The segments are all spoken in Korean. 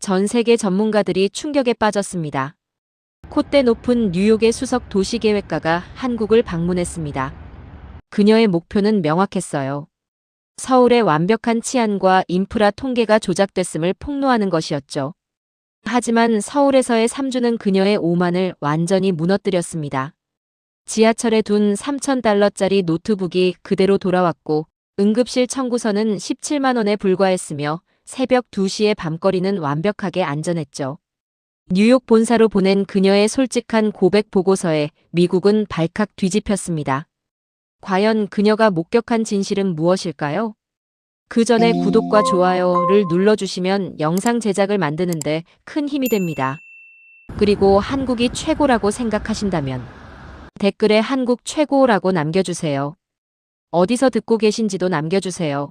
전 세계 전문가들이 충격에 빠졌습니다. 콧대 높은 뉴욕의 수석 도시계획가가 한국을 방문했습니다. 그녀의 목표는 명확했어요. 서울의 완벽한 치안과 인프라 통계가 조작됐음을 폭로하는 것이었죠. 하지만 서울에서의 3주는 그녀의 오만을 완전히 무너뜨렸습니다. 지하철에 둔 $3,000짜리 노트북이 그대로 돌아왔고 응급실 청구서는 17만 원에 불과했으며 새벽 2시의 밤거리는 완벽하게 안전했죠. 뉴욕 본사로 보낸 그녀의 솔직한 고백 보고서에 미국은 발칵 뒤집혔습니다. 과연 그녀가 목격한 진실은 무엇일까요? 그 전에 구독과 좋아요를 눌러주시면 영상 제작을 만드는데 큰 힘이 됩니다. 그리고 한국이 최고라고 생각하신다면 댓글에 한국 최고라고 남겨주세요. 어디서 듣고 계신지도 남겨주세요.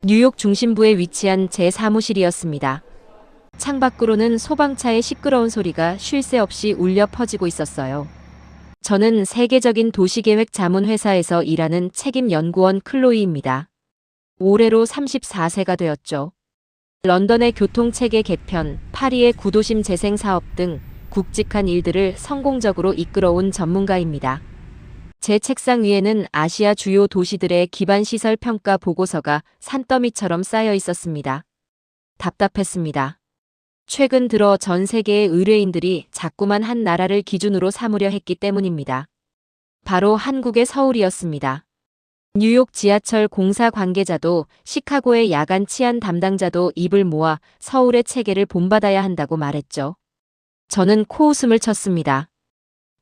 뉴욕 중심부에 위치한 제 사무실이었습니다. 창밖으로는 소방차의 시끄러운 소리가 쉴 새 없이 울려 퍼지고 있었어요. 저는 세계적인 도시계획 자문회사에서 일하는 책임 연구원 클로이입니다. 올해로 34세가 되었죠. 런던의 교통체계 개편, 파리의 구도심 재생 사업 등 굵직한 일들을 성공적으로 이끌어온 전문가입니다. 제 책상 위에는 아시아 주요 도시들의 기반시설 평가 보고서가 산더미처럼 쌓여 있었습니다. 답답했습니다. 최근 들어 전 세계의 의뢰인들이 자꾸만 한 나라를 기준으로 삼으려 했기 때문입니다. 바로 한국의 서울이었습니다. 뉴욕 지하철 공사 관계자도 시카고의 야간 치안 담당자도 입을 모아 서울의 체계를 본받아야 한다고 말했죠. 저는 코웃음을 쳤습니다.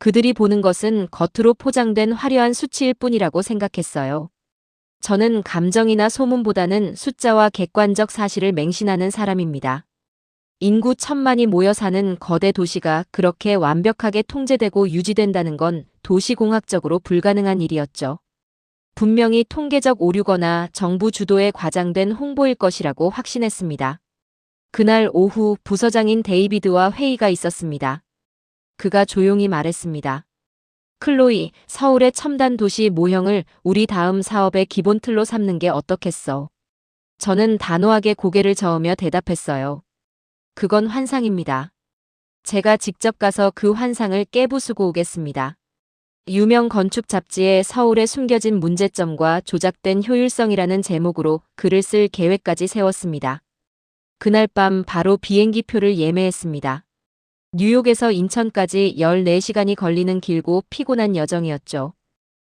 그들이 보는 것은 겉으로 포장된 화려한 수치일 뿐이라고 생각했어요. 저는 감정이나 소문보다는 숫자와 객관적 사실을 맹신하는 사람입니다. 인구 1,000만이 모여 사는 거대 도시가 그렇게 완벽하게 통제되고 유지된다는 건 도시공학적으로 불가능한 일이었죠. 분명히 통계적 오류거나 정부 주도에 과장된 홍보일 것이라고 확신했습니다. 그날 오후 부서장인 데이비드와 회의가 있었습니다. 그가 조용히 말했습니다. 클로이, 서울의 첨단 도시 모형을 우리 다음 사업의 기본 틀로 삼는 게 어떻겠어? 저는 단호하게 고개를 저으며 대답했어요. 그건 환상입니다. 제가 직접 가서 그 환상을 깨부수고 오겠습니다. 유명 건축 잡지에 서울의 숨겨진 문제점과 조작된 효율성이라는 제목으로 글을 쓸 계획까지 세웠습니다. 그날 밤 바로 비행기 표를 예매했습니다. 뉴욕에서 인천까지 14시간이 걸리는 길고 피곤한 여정이었죠.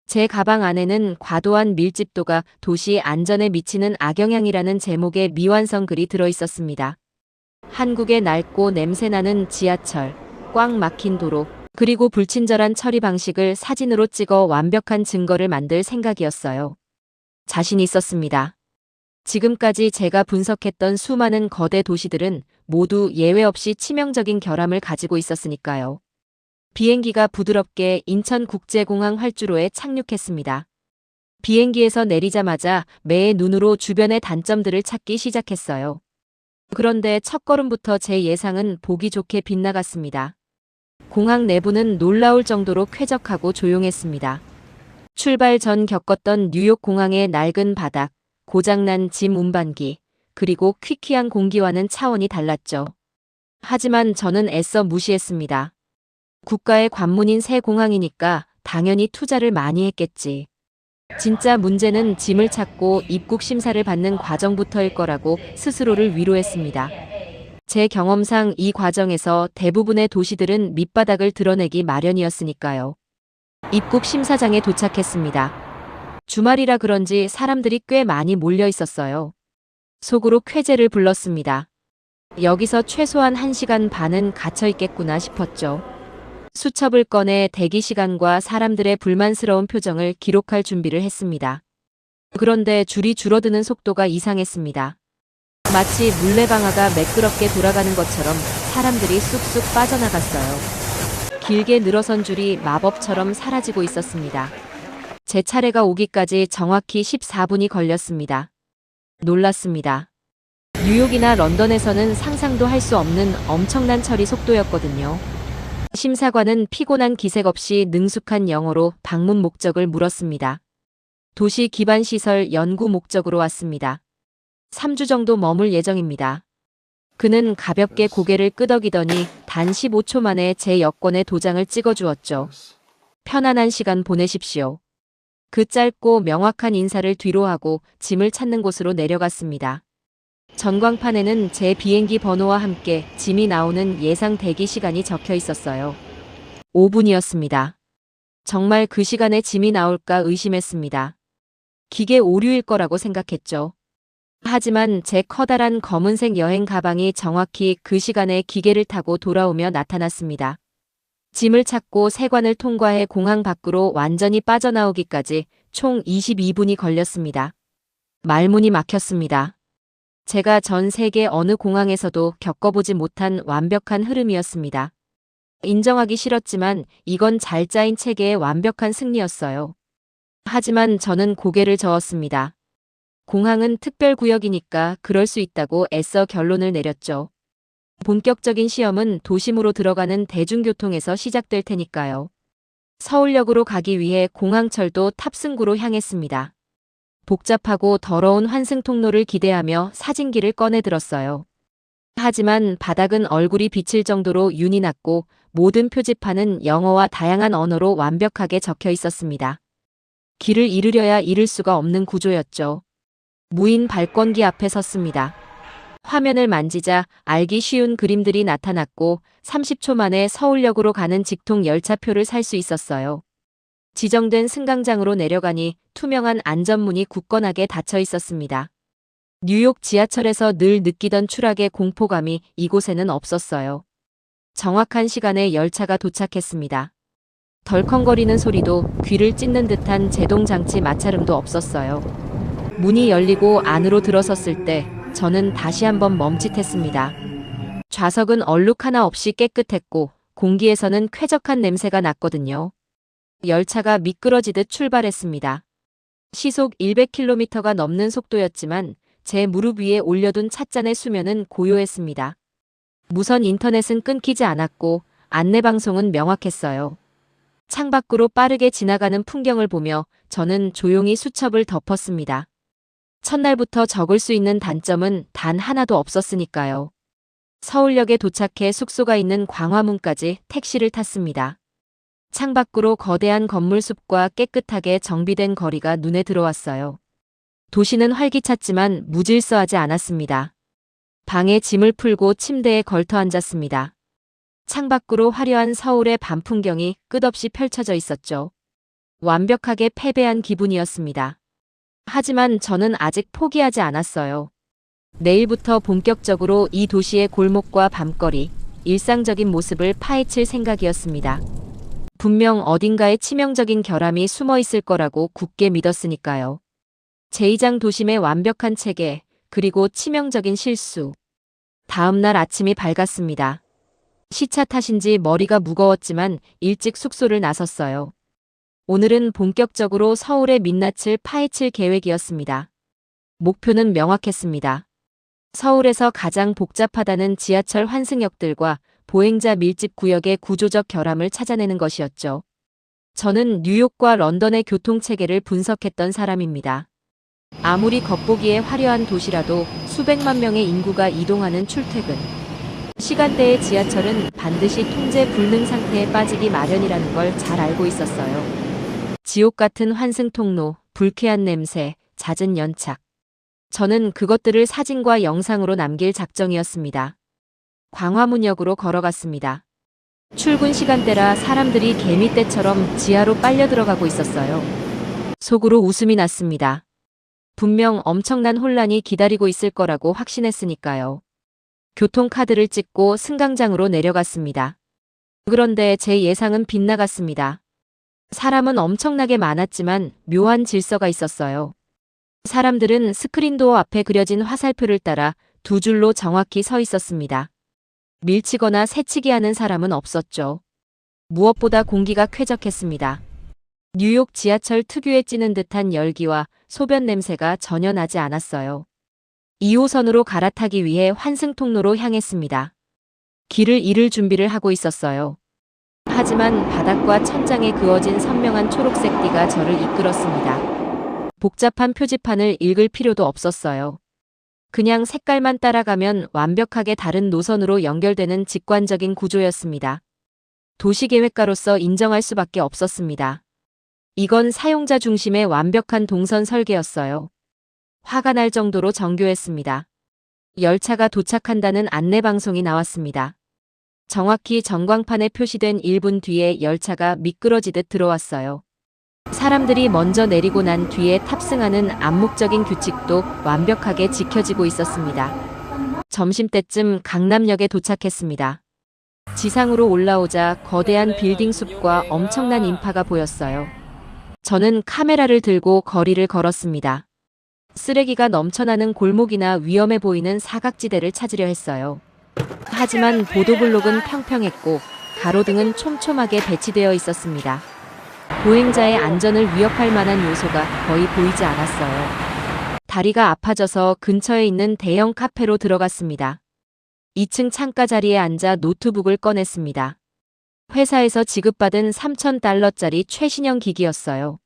제 가방 안에는 과도한 밀집도가 도시 안전에 미치는 악영향이라는 제목의 미완성 글이 들어있었습니다. 한국의 낡고 냄새나는 지하철, 꽉 막힌 도로, 그리고 불친절한 처리 방식을 사진으로 찍어 완벽한 증거를 만들 생각이었어요. 자신 있었습니다. 지금까지 제가 분석했던 수많은 거대 도시들은 모두 예외 없이 치명적인 결함을 가지고 있었으니까요. 비행기가 부드럽게 인천국제공항 활주로에 착륙했습니다. 비행기에서 내리자마자 매의 눈으로 주변의 단점들을 찾기 시작했어요. 그런데 첫걸음부터 제 예상은 보기 좋게 빗나갔습니다. 공항 내부는 놀라울 정도로 쾌적하고 조용했습니다. 출발 전 겪었던 뉴욕 공항의 낡은 바닥, 고장난 짐 운반기, 그리고 퀴퀴한 공기와는 차원이 달랐죠. 하지만 저는 애써 무시했습니다. 국가의 관문인 새 공항이니까 당연히 투자를 많이 했겠지. 진짜 문제는 짐을 찾고 입국 심사를 받는 과정부터일 거라고 스스로를 위로했습니다. 제 경험상 이 과정에서 대부분의 도시들은 밑바닥을 드러내기 마련이었으니까요. 입국 심사장에 도착했습니다. 주말이라 그런지 사람들이 꽤 많이 몰려 있었어요. 속으로 쾌재를 불렀습니다. 여기서 최소한 1시간 반은 갇혀 있겠구나 싶었죠. 수첩을 꺼내 대기 시간과 사람들의 불만스러운 표정을 기록할 준비를 했습니다. 그런데 줄이 줄어드는 속도가 이상했습니다. 마치 물레방아가 매끄럽게 돌아가는 것처럼 사람들이 쑥쑥 빠져나갔어요. 길게 늘어선 줄이 마법처럼 사라지고 있었습니다. 제 차례가 오기까지 정확히 14분이 걸렸습니다. 놀랐습니다. 뉴욕이나 런던에서는 상상도 할 수 없는 엄청난 처리 속도였거든요. 심사관은 피곤한 기색 없이 능숙한 영어로 방문 목적을 물었습니다. 도시 기반 시설 연구 목적으로 왔습니다. 3주 정도 머물 예정입니다. 그는 가볍게 고개를 끄덕이더니 단 15초 만에 제 여권에 도장을 찍어주었죠. 편안한 시간 보내십시오. 그 짧고 명확한 인사를 뒤로하고 짐을 찾는 곳으로 내려갔습니다. 전광판에는 제 비행기 번호와 함께 짐이 나오는 예상 대기 시간이 적혀 있었어요. 5분이었습니다. 정말 그 시간에 짐이 나올까 의심했습니다. 기계 오류일 거라고 생각했죠. 하지만 제 커다란 검은색 여행 가방이 정확히 그 시간에 기계를 타고 돌아오며 나타났습니다. 짐을 찾고 세관을 통과해 공항 밖으로 완전히 빠져나오기까지 총 22분이 걸렸습니다. 말문이 막혔습니다. 제가 전 세계 어느 공항에서도 겪어보지 못한 완벽한 흐름이었습니다. 인정하기 싫었지만 이건 잘 짜인 체계의 완벽한 승리였어요. 하지만 저는 고개를 저었습니다. 공항은 특별구역이니까 그럴 수 있다고 애써 결론을 내렸죠. 본격적인 시험은 도심으로 들어가는 대중교통에서 시작될 테니까요. 서울역으로 가기 위해 공항철도 탑승구로 향했습니다. 복잡하고 더러운 환승통로를 기대하며 사진기를 꺼내 들었어요. 하지만 바닥은 얼굴이 비칠 정도로 윤이 났고 모든 표지판은 영어와 다양한 언어로 완벽하게 적혀 있었습니다. 길을 잃으려야 잃을 수가 없는 구조였죠. 무인 발권기 앞에 섰습니다. 화면을 만지자 알기 쉬운 그림들이 나타났고 30초 만에 서울역으로 가는 직통 열차표를 살 수 있었어요. 지정된 승강장으로 내려가니 투명한 안전문이 굳건하게 닫혀 있었습니다. 뉴욕 지하철에서 늘 느끼던 추락의 공포감이 이곳에는 없었어요. 정확한 시간에 열차가 도착했습니다. 덜컹거리는 소리도 귀를 찢는 듯한 제동장치 마찰음도 없었어요. 문이 열리고 안으로 들어섰을 때 저는 다시 한번 멈칫했습니다. 좌석은 얼룩 하나 없이 깨끗했고 공기에서는 쾌적한 냄새가 났거든요. 열차가 미끄러지듯 출발했습니다. 시속 100km가 넘는 속도였지만 제 무릎 위에 올려둔 찻잔의 수면은 고요했습니다. 무선 인터넷은 끊기지 않았고 안내방송은 명확했어요. 창밖으로 빠르게 지나가는 풍경을 보며 저는 조용히 수첩을 덮었습니다. 첫날부터 적을 수 있는 단점은 단 하나도 없었으니까요. 서울역에 도착해 숙소가 있는 광화문까지 택시를 탔습니다. 창밖으로 거대한 건물숲과 깨끗하게 정비된 거리가 눈에 들어왔어요. 도시는 활기찼지만 무질서하지 않았습니다. 방에 짐을 풀고 침대에 걸터 앉았습니다. 창밖으로 화려한 서울의 밤 풍경이 끝없이 펼쳐져 있었죠. 완벽하게 패배한 기분이었습니다. 하지만 저는 아직 포기하지 않았어요. 내일부터 본격적으로 이 도시의 골목과 밤거리, 일상적인 모습을 파헤칠 생각이었습니다. 분명 어딘가에 치명적인 결함이 숨어 있을 거라고 굳게 믿었으니까요. 제2장 도심의 완벽한 체계, 그리고 치명적인 실수. 다음 날 아침이 밝았습니다. 시차 탓인지 머리가 무거웠지만 일찍 숙소를 나섰어요. 오늘은 본격적으로 서울의 민낯을 파헤칠 계획이었습니다. 목표는 명확했습니다. 서울에서 가장 복잡하다는 지하철 환승역들과 보행자 밀집 구역의 구조적 결함을 찾아내는 것이었죠. 저는 뉴욕과 런던의 교통체계를 분석했던 사람입니다. 아무리 겉보기에 화려한 도시라도 수백만 명의 인구가 이동하는 출퇴근 시간대의 지하철은 반드시 통제 불능 상태에 빠지기 마련이라는 걸 잘 알고 있었어요. 지옥 같은 환승 통로, 불쾌한 냄새, 잦은 연착. 저는 그것들을 사진과 영상으로 남길 작정이었습니다. 광화문역으로 걸어갔습니다. 출근 시간대라 사람들이 개미떼처럼 지하로 빨려 들어가고 있었어요. 속으로 웃음이 났습니다. 분명 엄청난 혼란이 기다리고 있을 거라고 확신했으니까요. 교통카드를 찍고 승강장으로 내려갔습니다. 그런데 제 예상은 빗나갔습니다. 사람은 엄청나게 많았지만 묘한 질서가 있었어요. 사람들은 스크린도어 앞에 그려진 화살표를 따라 두 줄로 정확히 서 있었습니다. 밀치거나 새치기 하는 사람은 없었죠. 무엇보다 공기가 쾌적했습니다. 뉴욕 지하철 특유의 찌는 듯한 열기와 소변 냄새가 전혀 나지 않았어요. 2호선으로 갈아타기 위해 환승통로로 향했습니다. 길을 잃을 준비를 하고 있었어요. 하지만 바닥과 천장에 그어진 선명한 초록색 띠가 저를 이끌었습니다. 복잡한 표지판을 읽을 필요도 없었어요. 그냥 색깔만 따라가면 완벽하게 다른 노선으로 연결되는 직관적인 구조였습니다. 도시계획가로서 인정할 수밖에 없었습니다. 이건 사용자 중심의 완벽한 동선 설계였어요. 화가 날 정도로 정교했습니다. 열차가 도착한다는 안내방송이 나왔습니다. 정확히 전광판에 표시된 1분 뒤에 열차가 미끄러지듯 들어왔어요. 사람들이 먼저 내리고 난 뒤에 탑승하는 암묵적인 규칙도 완벽하게 지켜지고 있었습니다. 점심때쯤 강남역에 도착했습니다. 지상으로 올라오자 거대한 빌딩 숲과 엄청난 인파가 보였어요. 저는 카메라를 들고 거리를 걸었습니다. 쓰레기가 넘쳐나는 골목이나 위험해 보이는 사각지대를 찾으려 했어요. 하지만 보도블록은 평평했고 가로등은 촘촘하게 배치되어 있었습니다. 보행자의 안전을 위협할 만한 요소가 거의 보이지 않았어요. 다리가 아파져서 근처에 있는 대형 카페로 들어갔습니다. 2층 창가 자리에 앉아 노트북을 꺼냈습니다. 회사에서 지급받은 $3,000짜리 최신형 기기였어요.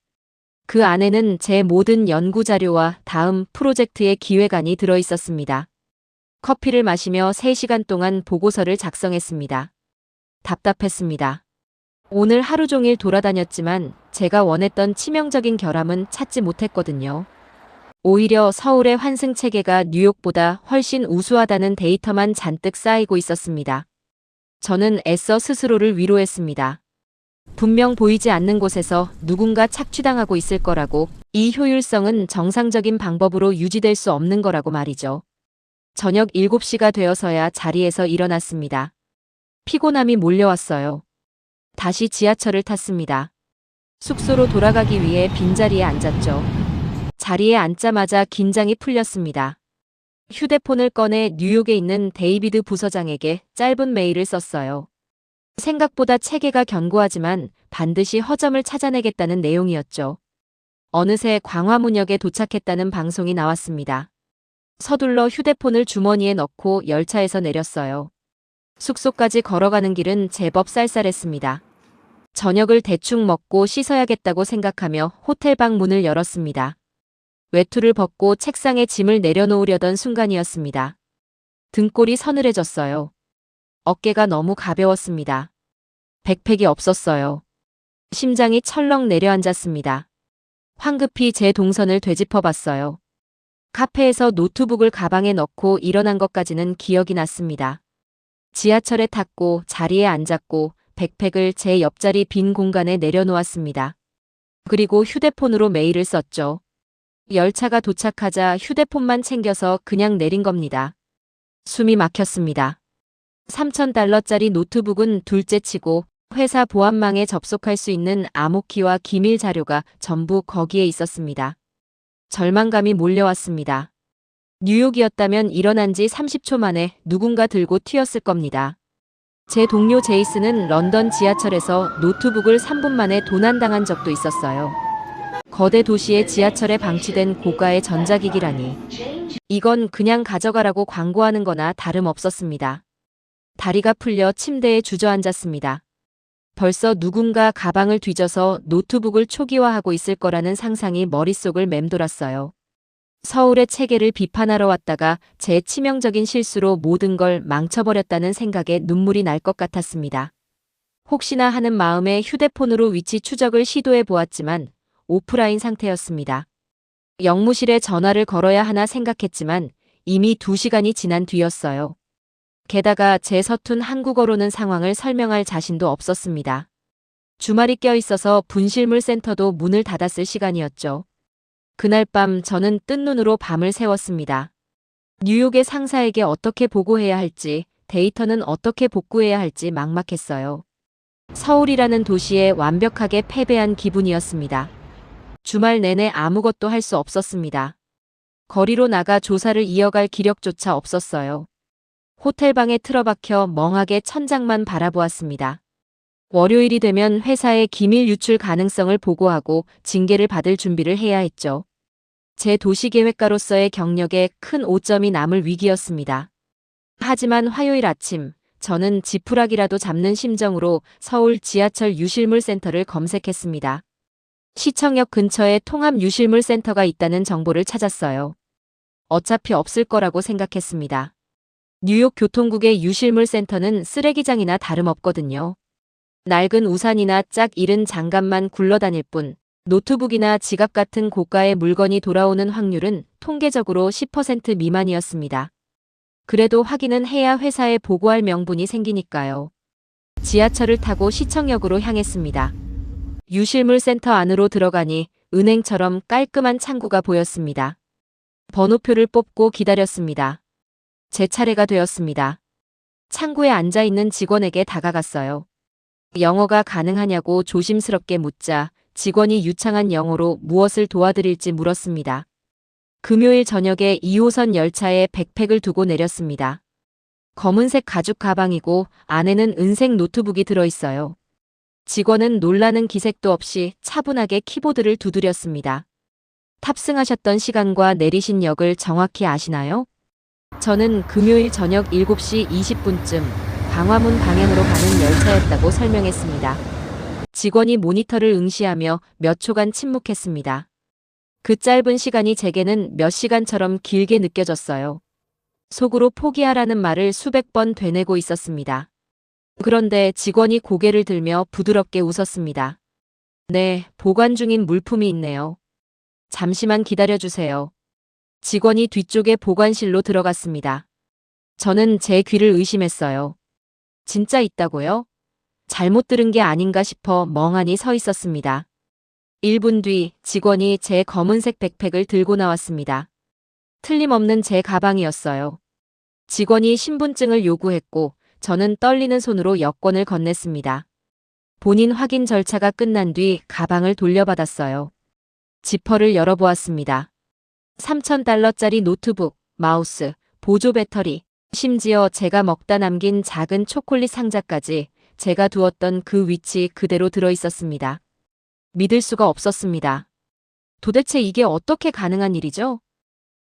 그 안에는 제 모든 연구 자료와 다음 프로젝트의 기획안이 들어있었습니다. 커피를 마시며 3시간 동안 보고서를 작성했습니다. 답답했습니다. 오늘 하루 종일 돌아다녔지만 제가 원했던 치명적인 결함은 찾지 못했거든요. 오히려 서울의 환승 체계가 뉴욕보다 훨씬 우수하다는 데이터만 잔뜩 쌓이고 있었습니다. 저는 애써 스스로를 위로했습니다. 분명 보이지 않는 곳에서 누군가 착취당하고 있을 거라고, 이 효율성은 정상적인 방법으로 유지될 수 없는 거라고 말이죠. 저녁 7시가 되어서야 자리에서 일어났습니다. 피곤함이 몰려왔어요. 다시 지하철을 탔습니다. 숙소로 돌아가기 위해 빈자리에 앉았죠. 자리에 앉자마자 긴장이 풀렸습니다. 휴대폰을 꺼내 뉴욕에 있는 데이비드 부서장에게 짧은 메일을 썼어요. 생각보다 체계가 견고하지만 반드시 허점을 찾아내겠다는 내용이었죠. 어느새 광화문역에 도착했다는 방송이 나왔습니다. 서둘러 휴대폰을 주머니에 넣고 열차에서 내렸어요. 숙소까지 걸어가는 길은 제법 쌀쌀했습니다. 저녁을 대충 먹고 씻어야겠다고 생각하며 호텔방 문을 열었습니다. 외투를 벗고 책상에 짐을 내려놓으려던 순간이었습니다. 등골이 서늘해졌어요. 어깨가 너무 가벼웠습니다. 백팩이 없었어요. 심장이 철렁 내려앉았습니다. 황급히 제 동선을 되짚어봤어요. 카페에서 노트북을 가방에 넣고 일어난 것까지는 기억이 났습니다. 지하철에 탔고 자리에 앉았고 백팩을 제 옆자리 빈 공간에 내려놓았습니다. 그리고 휴대폰으로 메일을 썼죠. 열차가 도착하자 휴대폰만 챙겨서 그냥 내린 겁니다. 숨이 막혔습니다. $3,000짜리 노트북은 둘째치고 회사 보안망에 접속할 수 있는 암호키와 기밀 자료가 전부 거기에 있었습니다. 절망감이 몰려왔습니다. 뉴욕이었다면 일어난 지 30초 만에 누군가 들고 튀었을 겁니다. 제 동료 제이슨은 런던 지하철에서 노트북을 3분 만에 도난당한 적도 있었어요. 거대 도시의 지하철에 방치된 고가의 전자기기라니. 이건 그냥 가져가라고 광고하는 거나 다름없었습니다. 다리가 풀려 침대에 주저앉았습니다. 벌써 누군가 가방을 뒤져서 노트북을 초기화하고 있을 거라는 상상이 머릿속을 맴돌았어요. 서울의 체계를 비판하러 왔다가 제 치명적인 실수로 모든 걸 망쳐버렸다는 생각에 눈물이 날 것 같았습니다. 혹시나 하는 마음에 휴대폰으로 위치 추적을 시도해 보았지만 오프라인 상태였습니다. 영무실에 전화를 걸어야 하나 생각했지만 이미 2시간이 지난 뒤였어요. 게다가 제 서툰 한국어로는 상황을 설명할 자신도 없었습니다. 주말이 껴있어서 분실물 센터도 문을 닫았을 시간이었죠. 그날 밤 저는 뜬 눈으로 밤을 새웠습니다. 뉴욕의 상사에게 어떻게 보고해야 할지, 데이터는 어떻게 복구해야 할지 막막했어요. 서울이라는 도시에 완벽하게 패배한 기분이었습니다. 주말 내내 아무것도 할 수 없었습니다. 거리로 나가 조사를 이어갈 기력조차 없었어요. 호텔방에 틀어박혀 멍하게 천장만 바라보았습니다. 월요일이 되면 회사에 기밀 유출 가능성을 보고하고 징계를 받을 준비를 해야 했죠. 제 도시계획가로서의 경력에 큰 오점이 남을 위기였습니다. 하지만 화요일 아침, 저는 지푸라기라도 잡는 심정으로 서울 지하철 유실물 센터를 검색했습니다. 시청역 근처에 통합 유실물 센터가 있다는 정보를 찾았어요. 어차피 없을 거라고 생각했습니다. 뉴욕 교통국의 유실물 센터는 쓰레기장이나 다름없거든요. 낡은 우산이나 짝 잃은 장갑만 굴러다닐 뿐 노트북이나 지갑 같은 고가의 물건이 돌아오는 확률은 통계적으로 10% 미만이었습니다. 그래도 확인은 해야 회사에 보고할 명분이 생기니까요. 지하철을 타고 시청역으로 향했습니다. 유실물 센터 안으로 들어가니 은행처럼 깔끔한 창구가 보였습니다. 번호표를 뽑고 기다렸습니다. 제 차례가 되었습니다. 창구에 앉아있는 직원에게 다가갔어요. 영어가 가능하냐고 조심스럽게 묻자 직원이 유창한 영어로 무엇을 도와드릴지 물었습니다. 금요일 저녁에 2호선 열차에 백팩을 두고 내렸습니다. 검은색 가죽 가방이고 안에는 은색 노트북이 들어있어요. 직원은 놀라는 기색도 없이 차분하게 키보드를 두드렸습니다. 탑승하셨던 시간과 내리신 역을 정확히 아시나요? 저는 금요일 저녁 7시 20분쯤 광화문 방향으로 가는 열차였다고 설명했습니다. 직원이 모니터를 응시하며 몇 초간 침묵했습니다. 그 짧은 시간이 제게는 몇 시간처럼 길게 느껴졌어요. 속으로 포기하라는 말을 수백 번 되뇌고 있었습니다. 그런데 직원이 고개를 들며 부드럽게 웃었습니다. 네, 보관 중인 물품이 있네요. 잠시만 기다려주세요. 직원이 뒤쪽의 보관실로 들어갔습니다. 저는 제 귀를 의심했어요. 진짜 있다고요? 잘못 들은 게 아닌가 싶어 멍하니 서 있었습니다. 1분 뒤 직원이 제 검은색 백팩을 들고 나왔습니다. 틀림없는 제 가방이었어요. 직원이 신분증을 요구했고 저는 떨리는 손으로 여권을 건넸습니다. 본인 확인 절차가 끝난 뒤 가방을 돌려받았어요. 지퍼를 열어보았습니다. $3,000짜리 노트북, 마우스, 보조 배터리, 심지어 제가 먹다 남긴 작은 초콜릿 상자까지 제가 두었던 그 위치 그대로 들어있었습니다. 믿을 수가 없었습니다. 도대체 이게 어떻게 가능한 일이죠?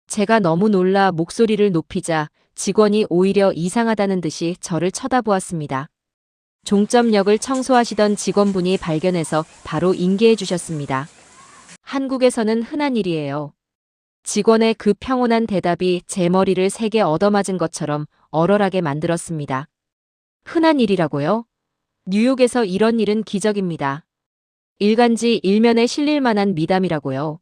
제가 너무 놀라 목소리를 높이자 직원이 오히려 이상하다는 듯이 저를 쳐다보았습니다. 종점역을 청소하시던 직원분이 발견해서 바로 인계해 주셨습니다. 한국에서는 흔한 일이에요. 직원의 그 평온한 대답이 제 머리를 세게 얻어맞은 것처럼 얼얼하게 만들었습니다. 흔한 일이라고요? 뉴욕에서 이런 일은 기적입니다. 일간지 일면에 실릴 만한 미담이라고요.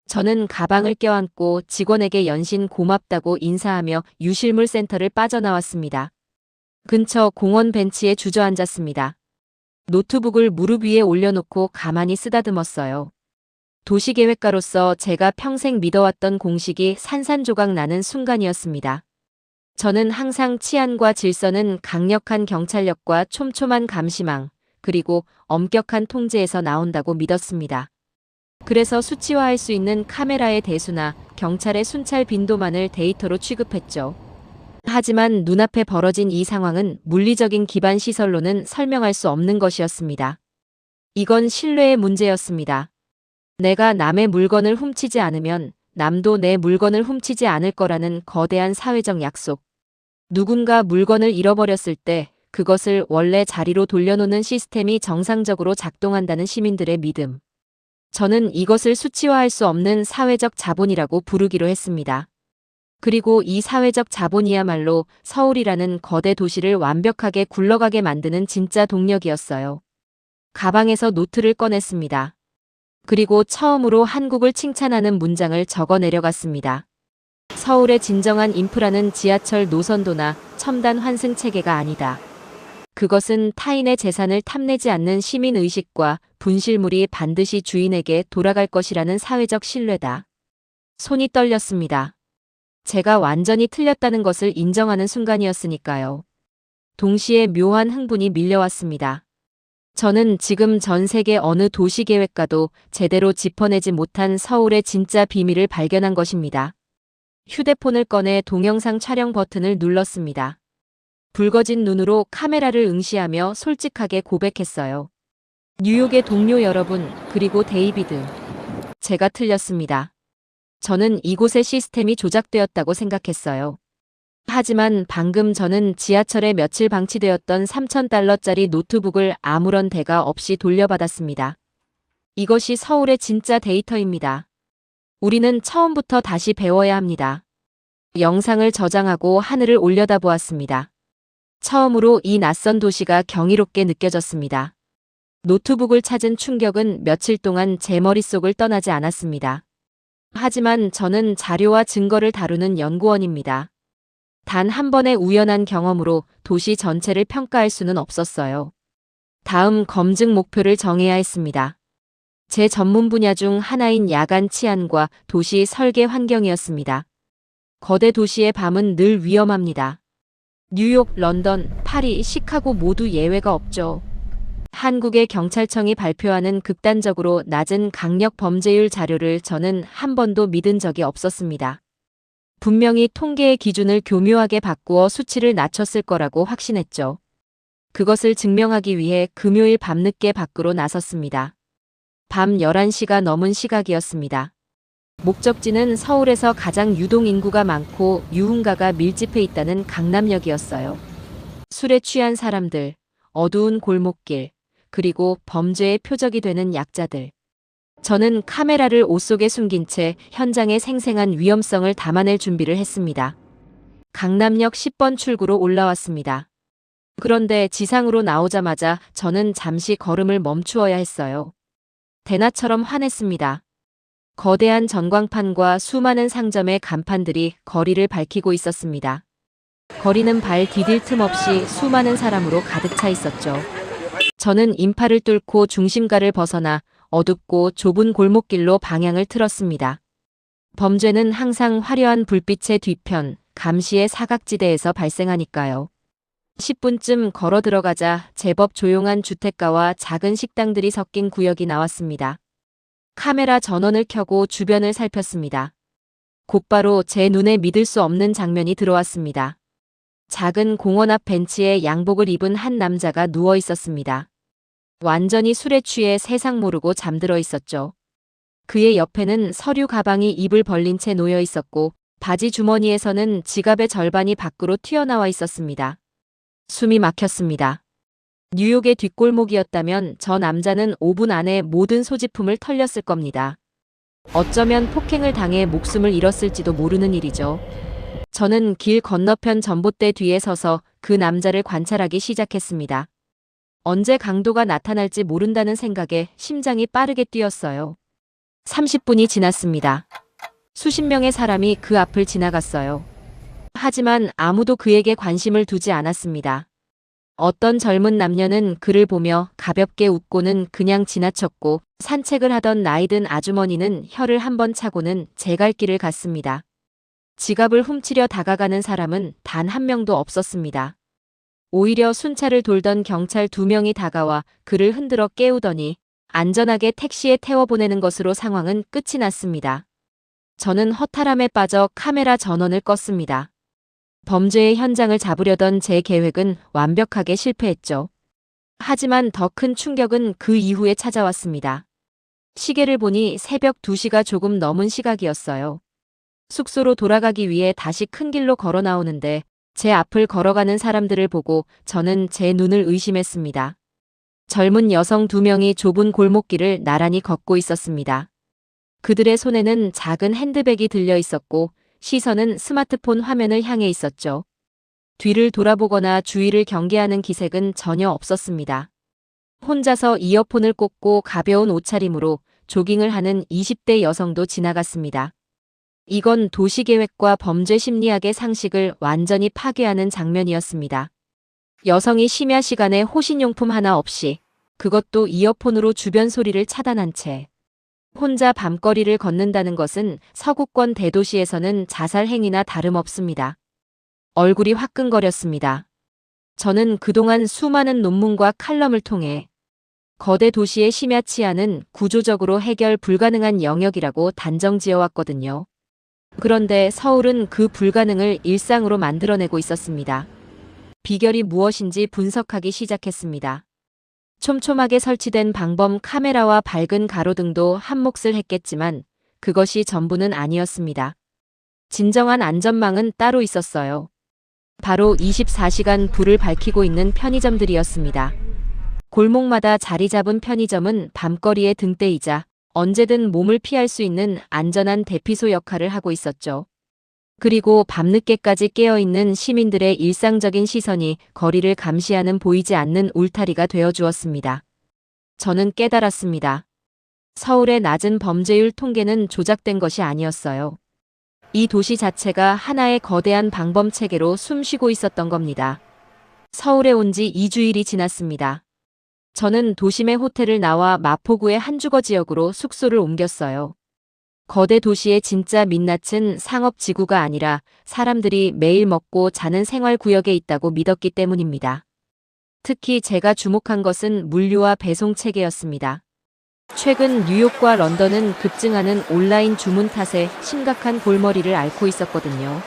저는 가방을 껴안고 직원에게 연신 고맙다고 인사하며 유실물 센터를 빠져나왔습니다. 근처 공원 벤치에 주저앉았습니다. 노트북을 무릎 위에 올려놓고 가만히 쓰다듬었어요. 도시계획가로서 제가 평생 믿어왔던 공식이 산산조각 나는 순간이었습니다. 저는 항상 치안과 질서는 강력한 경찰력과 촘촘한 감시망, 그리고 엄격한 통제에서 나온다고 믿었습니다. 그래서 수치화할 수 있는 카메라의 대수나 경찰의 순찰 빈도만을 데이터로 취급했죠. 하지만 눈앞에 벌어진 이 상황은 물리적인 기반 시설로는 설명할 수 없는 것이었습니다. 이건 신뢰의 문제였습니다. 내가 남의 물건을 훔치지 않으면 남도 내 물건을 훔치지 않을 거라는 거대한 사회적 약속. 누군가 물건을 잃어버렸을 때 그것을 원래 자리로 돌려놓는 시스템이 정상적으로 작동한다는 시민들의 믿음. 저는 이것을 수치화할 수 없는 사회적 자본이라고 부르기로 했습니다. 그리고 이 사회적 자본이야말로 서울이라는 거대 도시를 완벽하게 굴러가게 만드는 진짜 동력이었어요. 가방에서 노트를 꺼냈습니다. 그리고 처음으로 한국을 칭찬하는 문장을 적어 내려갔습니다. 서울의 진정한 인프라는 지하철 노선도나 첨단 환승 체계가 아니다. 그것은 타인의 재산을 탐내지 않는 시민의식과 분실물이 반드시 주인에게 돌아갈 것이라는 사회적 신뢰다. 손이 떨렸습니다. 제가 완전히 틀렸다는 것을 인정하는 순간이었으니까요. 동시에 묘한 흥분이 밀려왔습니다. 저는 지금 전 세계 어느 도시계획가도 제대로 짚어내지 못한 서울의 진짜 비밀을 발견한 것입니다. 휴대폰을 꺼내 동영상 촬영 버튼을 눌렀습니다. 붉어진 눈으로 카메라를 응시하며 솔직하게 고백했어요. 뉴욕의 동료 여러분, 그리고 데이비드. 제가 틀렸습니다. 저는 이곳의 시스템이 조작되었다고 생각했어요. 하지만 방금 저는 지하철에 며칠 방치되었던 $3,000짜리 노트북을 아무런 대가 없이 돌려받았습니다. 이것이 서울의 진짜 데이터입니다. 우리는 처음부터 다시 배워야 합니다. 영상을 저장하고 하늘을 올려다보았습니다. 처음으로 이 낯선 도시가 경이롭게 느껴졌습니다. 노트북을 찾은 충격은 며칠 동안 제 머릿속을 떠나지 않았습니다. 하지만 저는 자료와 증거를 다루는 연구원입니다. 단 한 번의 우연한 경험으로 도시 전체를 평가할 수는 없었어요. 다음 검증 목표를 정해야 했습니다. 제 전문 분야 중 하나인 야간 치안과 도시 설계 환경이었습니다. 거대 도시의 밤은 늘 위험합니다. 뉴욕, 런던, 파리, 시카고 모두 예외가 없죠. 한국의 경찰청이 발표하는 극단적으로 낮은 강력 범죄율 자료를 저는 한 번도 믿은 적이 없었습니다. 분명히 통계의 기준을 교묘하게 바꾸어 수치를 낮췄을 거라고 확신했죠. 그것을 증명하기 위해 금요일 밤늦게 밖으로 나섰습니다. 밤 11시가 넘은 시각이었습니다. 목적지는 서울에서 가장 유동인구가 많고 유흥가가 밀집해 있다는 강남역이었어요. 술에 취한 사람들, 어두운 골목길, 그리고 범죄의 표적이 되는 약자들. 저는 카메라를 옷 속에 숨긴 채 현장의 생생한 위험성을 담아낼 준비를 했습니다. 강남역 10번 출구로 올라왔습니다. 그런데 지상으로 나오자마자 저는 잠시 걸음을 멈추어야 했어요. 대낮처럼 환했습니다. 거대한 전광판과 수많은 상점의 간판들이 거리를 밝히고 있었습니다. 거리는 발 디딜 틈 없이 수많은 사람으로 가득 차 있었죠. 저는 인파를 뚫고 중심가를 벗어나 어둡고 좁은 골목길로 방향을 틀었습니다. 범죄는 항상 화려한 불빛의 뒤편, 감시의 사각지대에서 발생하니까요. 10분쯤 걸어 들어가자 제법 조용한 주택가와 작은 식당들이 섞인 구역이 나왔습니다. 카메라 전원을 켜고 주변을 살폈습니다. 곧바로 제 눈에 믿을 수 없는 장면이 들어왔습니다. 작은 공원 앞 벤치에 양복을 입은 한 남자가 누워 있었습니다. 완전히 술에 취해 세상 모르고 잠들어 있었죠. 그의 옆에는 서류 가방이 입을 벌린 채 놓여 있었고 바지 주머니에서는 지갑의 절반이 밖으로 튀어나와 있었습니다. 숨이 막혔습니다. 뉴욕의 뒷골목이었다면 저 남자는 5분 안에 모든 소지품을 털렸을 겁니다. 어쩌면 폭행을 당해 목숨을 잃었을지도 모르는 일이죠. 저는 길 건너편 전봇대 뒤에 서서 그 남자를 관찰하기 시작했습니다. 언제 강도가 나타날지 모른다는 생각에 심장이 빠르게 뛰었어요. 30분이 지났습니다. 수십 명의 사람이 그 앞을 지나갔어요. 하지만 아무도 그에게 관심을 두지 않았습니다. 어떤 젊은 남녀는 그를 보며 가볍게 웃고는 그냥 지나쳤고 산책을 하던 나이든 아주머니는 혀를 한번 차고는 제 갈 길을 갔습니다. 지갑을 훔치려 다가가는 사람은 단 한 명도 없었습니다. 오히려 순찰을 돌던 경찰 2명이 다가와 그를 흔들어 깨우더니 안전하게 택시에 태워보내는 것으로 상황은 끝이 났습니다. 저는 허탈함에 빠져 카메라 전원을 껐습니다. 범죄의 현장을 잡으려던 제 계획은 완벽하게 실패했죠. 하지만 더 큰 충격은 그 이후에 찾아왔습니다. 시계를 보니 새벽 2시가 조금 넘은 시각이었어요. 숙소로 돌아가기 위해 다시 큰 길로 걸어 나오는데 제 앞을 걸어가는 사람들을 보고 저는 제 눈을 의심했습니다. 젊은 여성 2명이 좁은 골목길을 나란히 걷고 있었습니다. 그들의 손에는 작은 핸드백이 들려 있었고 시선은 스마트폰 화면을 향해 있었죠. 뒤를 돌아보거나 주위를 경계하는 기색은 전혀 없었습니다. 혼자서 이어폰을 꽂고 가벼운 옷차림으로 조깅을 하는 20대 여성도 지나갔습니다. 이건 도시계획과 범죄 심리학의 상식을 완전히 파괴하는 장면이었습니다. 여성이 심야 시간에 호신용품 하나 없이, 그것도 이어폰으로 주변 소리를 차단한 채 혼자 밤거리를 걷는다는 것은 서구권 대도시에서는 자살 행위나 다름없습니다. 얼굴이 화끈거렸습니다. 저는 그동안 수많은 논문과 칼럼을 통해 거대 도시의 심야 치안은 구조적으로 해결 불가능한 영역이라고 단정지어왔거든요. 그런데 서울은 그 불가능을 일상으로 만들어내고 있었습니다. 비결이 무엇인지 분석하기 시작했습니다. 촘촘하게 설치된 방범 카메라와 밝은 가로등도 한몫을 했겠지만 그것이 전부는 아니었습니다. 진정한 안전망은 따로 있었어요. 바로 24시간 불을 밝히고 있는 편의점들이었습니다. 골목마다 자리 잡은 편의점은 밤거리의 등대이자 언제든 몸을 피할 수 있는 안전한 대피소 역할을 하고 있었죠. 그리고 밤늦게까지 깨어있는 시민들의 일상적인 시선이 거리를 감시하는 보이지 않는 울타리가 되어 주었습니다. 저는 깨달았습니다. 서울의 낮은 범죄율 통계는 조작된 것이 아니었어요. 이 도시 자체가 하나의 거대한 방범 체계로 숨쉬고 있었던 겁니다. 서울에 온 지 2주일이 지났습니다. 저는 도심의 호텔을 나와 마포구의 한 주거 지역으로 숙소를 옮겼어요. 거대 도시의 진짜 민낯은 상업지구가 아니라 사람들이 매일 먹고 자는 생활구역에 있다고 믿었기 때문입니다. 특히 제가 주목한 것은 물류와 배송 체계였습니다. 최근 뉴욕과 런던은 급증하는 온라인 주문 탓에 심각한 골머리를 앓고 있었거든요.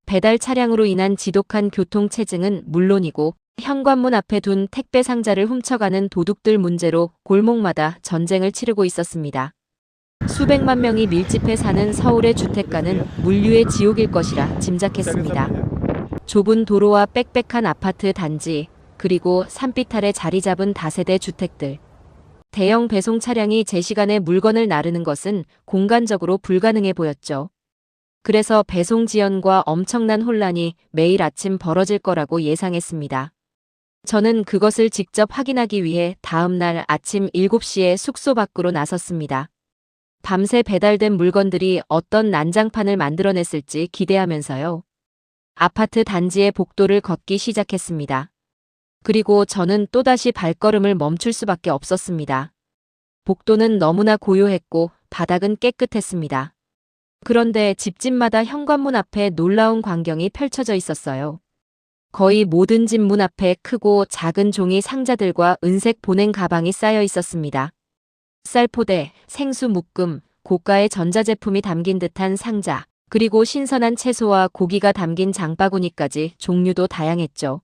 배달 차량으로 인한 지독한 교통체증은 물론이고 현관문 앞에 둔 택배 상자를 훔쳐가는 도둑들 문제로 골목마다 전쟁을 치르고 있었습니다. 수백만 명이 밀집해 사는 서울의 주택가는 물류의 지옥일 것이라 짐작했습니다. 좁은 도로와 빽빽한 아파트 단지, 그리고 산빛 아래 자리 잡은 다세대 주택들. 대형 배송 차량이 제 시간에 물건을 나르는 것은 공간적으로 불가능해 보였죠. 그래서 배송 지연과 엄청난 혼란이 매일 아침 벌어질 거라고 예상했습니다. 저는 그것을 직접 확인하기 위해 다음 날 아침 7시에 숙소 밖으로 나섰습니다. 밤새 배달된 물건들이 어떤 난장판을 만들어냈을지 기대하면서요. 아파트 단지의 복도를 걷기 시작했습니다. 그리고 저는 또다시 발걸음을 멈출 수밖에 없었습니다. 복도는 너무나 고요했고 바닥은 깨끗했습니다. 그런데 집집마다 현관문 앞에 놀라운 광경이 펼쳐져 있었어요. 거의 모든 집 문 앞에 크고 작은 종이 상자들과 은색 보냉 가방이 쌓여 있었습니다. 쌀포대, 생수 묶음, 고가의 전자제품이 담긴 듯한 상자, 그리고 신선한 채소와 고기가 담긴 장바구니까지 종류도 다양했죠.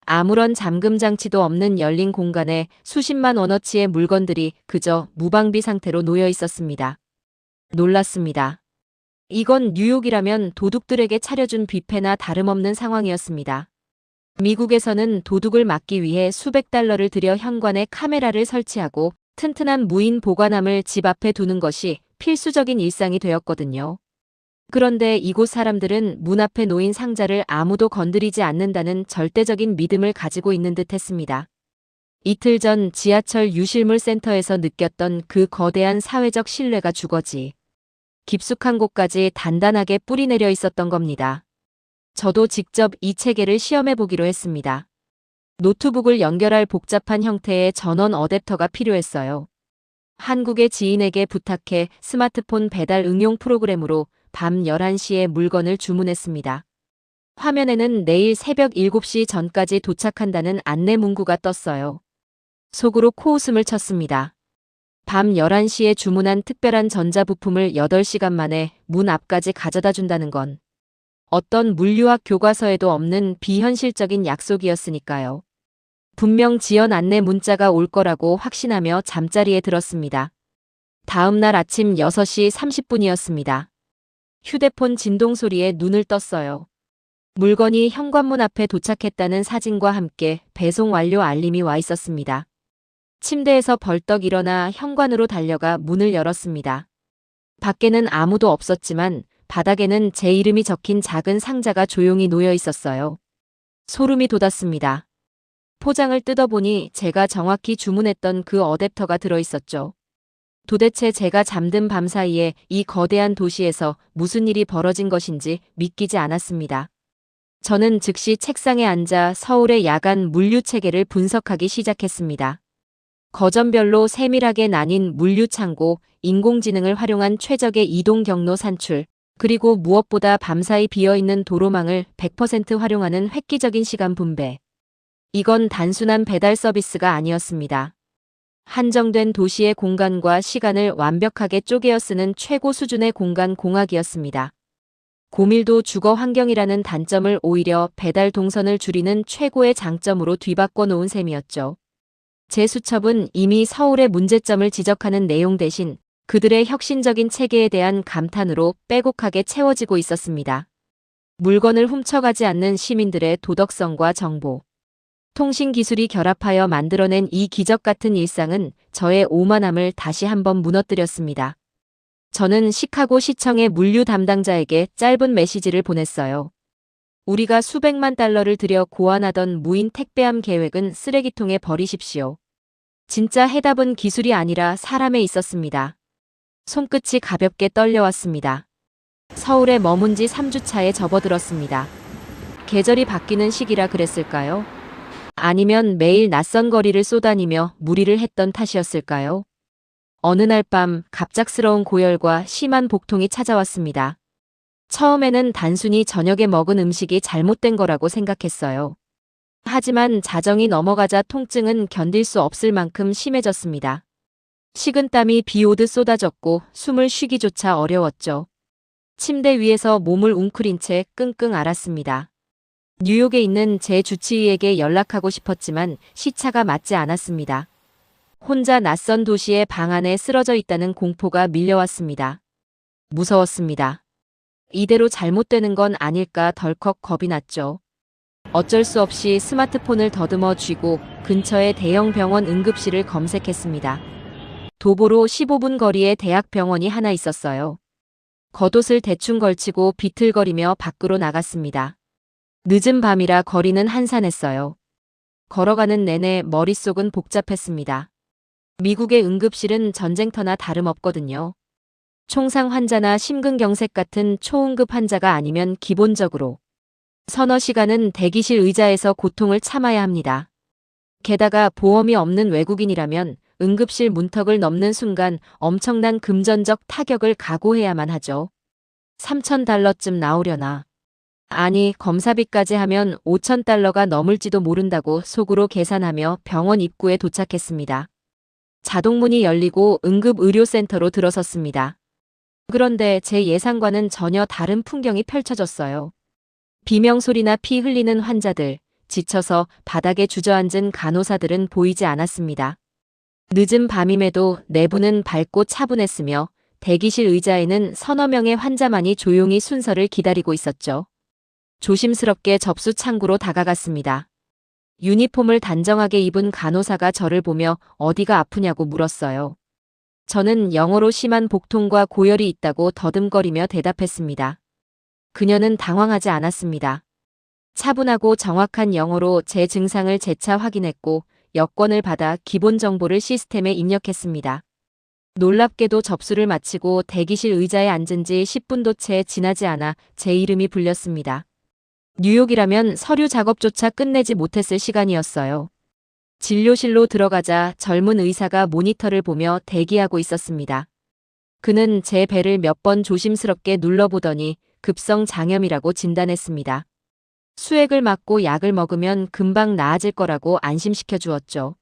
아무런 잠금 장치도 없는 열린 공간에 수십만 원어치의 물건들이 그저 무방비 상태로 놓여 있었습니다. 놀랐습니다. 이건 뉴욕이라면 도둑들에게 차려준 뷔페나 다름없는 상황이었습니다. 미국에서는 도둑을 막기 위해 수백 달러를 들여 현관에 카메라를 설치하고 튼튼한 무인 보관함을 집 앞에 두는 것이 필수적인 일상이 되었거든요. 그런데 이곳 사람들은 문 앞에 놓인 상자를 아무도 건드리지 않는다는 절대적인 믿음을 가지고 있는 듯 했습니다. 이틀 전 지하철 유실물 센터에서 느꼈던 그 거대한 사회적 신뢰가 주거지. 깊숙한 곳까지 단단하게 뿌리내려 있었던 겁니다. 저도 직접 이 체계를 시험해 보기로 했습니다. 노트북을 연결할 복잡한 형태의 전원 어댑터가 필요했어요. 한국의 지인에게 부탁해 스마트폰 배달 응용 프로그램으로 밤 11시에 물건을 주문했습니다. 화면에는 내일 새벽 7시 전까지 도착한다는 안내 문구가 떴어요. 속으로 코웃음을 쳤습니다. 밤 11시에 주문한 특별한 전자부품을 8시간 만에 문 앞까지 가져다 준다는 건 어떤 물류학 교과서에도 없는 비현실적인 약속이었으니까요. 분명 지연 안내 문자가 올 거라고 확신하며 잠자리에 들었습니다. 다음 날 아침 6시 30분이었습니다. 휴대폰 진동 소리에 눈을 떴어요. 물건이 현관문 앞에 도착했다는 사진과 함께 배송 완료 알림이 와 있었습니다. 침대에서 벌떡 일어나 현관으로 달려가 문을 열었습니다. 밖에는 아무도 없었지만 바닥에는 제 이름이 적힌 작은 상자가 조용히 놓여 있었어요. 소름이 돋았습니다. 포장을 뜯어보니 제가 정확히 주문했던 그 어댑터가 들어있었죠. 도대체 제가 잠든 밤 사이에 이 거대한 도시에서 무슨 일이 벌어진 것인지 믿기지 않았습니다. 저는 즉시 책상에 앉아 서울의 야간 물류 체계를 분석하기 시작했습니다. 거점별로 세밀하게 나뉜 물류 창고, 인공지능을 활용한 최적의 이동 경로 산출, 그리고 무엇보다 밤사이 비어있는 도로망을 100% 활용하는 획기적인 시간 분배. 이건 단순한 배달 서비스가 아니었습니다. 한정된 도시의 공간과 시간을 완벽하게 쪼개어 쓰는 최고 수준의 공간 공학이었습니다. 고밀도 주거 환경이라는 단점을 오히려 배달 동선을 줄이는 최고의 장점으로 뒤바꿔 놓은 셈이었죠. 제 수첩은 이미 서울의 문제점을 지적하는 내용 대신 그들의 혁신적인 체계에 대한 감탄으로 빼곡하게 채워지고 있었습니다. 물건을 훔쳐가지 않는 시민들의 도덕성과 정보, 통신 기술이 결합하여 만들어낸 이 기적 같은 일상은 저의 오만함을 다시 한번 무너뜨렸습니다. 저는 시카고 시청의 물류 담당자에게 짧은 메시지를 보냈어요. 우리가 수백만 달러를 들여 고안하던 무인 택배함 계획은 쓰레기통에 버리십시오. 진짜 해답은 기술이 아니라 사람에 있었습니다. 손끝이 가볍게 떨려왔습니다. 서울에 머문 지 3주 차에 접어들었습니다. 계절이 바뀌는 시기라 그랬을까요? 아니면 매일 낯선 거리를 쏘다니며 무리를 했던 탓이었을까요? 어느 날 밤 갑작스러운 고열과 심한 복통이 찾아왔습니다. 처음에는 단순히 저녁에 먹은 음식이 잘못된 거라고 생각했어요. 하지만 자정이 넘어가자 통증은 견딜 수 없을 만큼 심해졌습니다. 식은땀이 비 오듯 쏟아졌고 숨을 쉬기조차 어려웠죠. 침대 위에서 몸을 웅크린 채 끙끙 앓았습니다. 뉴욕에 있는 제 주치의에게 연락하고 싶었지만 시차가 맞지 않았습니다. 혼자 낯선 도시의 방 안에 쓰러져 있다는 공포가 밀려왔습니다. 무서웠습니다. 이대로 잘못되는 건 아닐까 덜컥 겁이 났죠. 어쩔 수 없이 스마트폰을 더듬어 쥐고 근처의 대형 병원 응급실을 검색했습니다. 도보로 15분 거리에 대학병원이 하나 있었어요. 겉옷을 대충 걸치고 비틀거리며 밖으로 나갔습니다. 늦은 밤이라 거리는 한산했어요. 걸어가는 내내 머릿속은 복잡했습니다. 미국의 응급실은 전쟁터나 다름없거든요. 총상 환자나 심근경색 같은 초응급 환자가 아니면 기본적으로 서너 시간은 대기실 의자에서 고통을 참아야 합니다. 게다가 보험이 없는 외국인이라면 응급실 문턱을 넘는 순간 엄청난 금전적 타격을 각오해야만 하죠. 3,000달러쯤 나오려나. 아니, 검사비까지 하면 5,000달러가 넘을지도 모른다고 속으로 계산하며 병원 입구에 도착했습니다. 자동문이 열리고 응급의료센터로 들어섰습니다. 그런데 제 예상과는 전혀 다른 풍경이 펼쳐졌어요. 비명소리나 피 흘리는 환자들, 지쳐서 바닥에 주저앉은 간호사들은 보이지 않았습니다. 늦은 밤임에도 내부는 밝고 차분했으며 대기실 의자에는 서너 명의 환자만이 조용히 순서를 기다리고 있었죠. 조심스럽게 접수 창구로 다가갔습니다. 유니폼을 단정하게 입은 간호사가 저를 보며 어디가 아프냐고 물었어요. 저는 영어로 심한 복통과 고열이 있다고 더듬거리며 대답했습니다. 그녀는 당황하지 않았습니다. 차분하고 정확한 영어로 제 증상을 재차 확인했고 여권을 받아 기본 정보를 시스템에 입력했습니다. 놀랍게도 접수를 마치고 대기실 의자에 앉은 지 10분도 채 지나지 않아 제 이름이 불렸습니다. 뉴욕이라면 서류 작업조차 끝내지 못했을 시간이었어요. 진료실로 들어가자 젊은 의사가 모니터를 보며 대기하고 있었습니다. 그는 제 배를 몇 번 조심스럽게 눌러보더니 급성 장염이라고 진단했습니다. 수액을 맞고 약을 먹으면 금방 나아질 거라고 안심시켜 주었죠.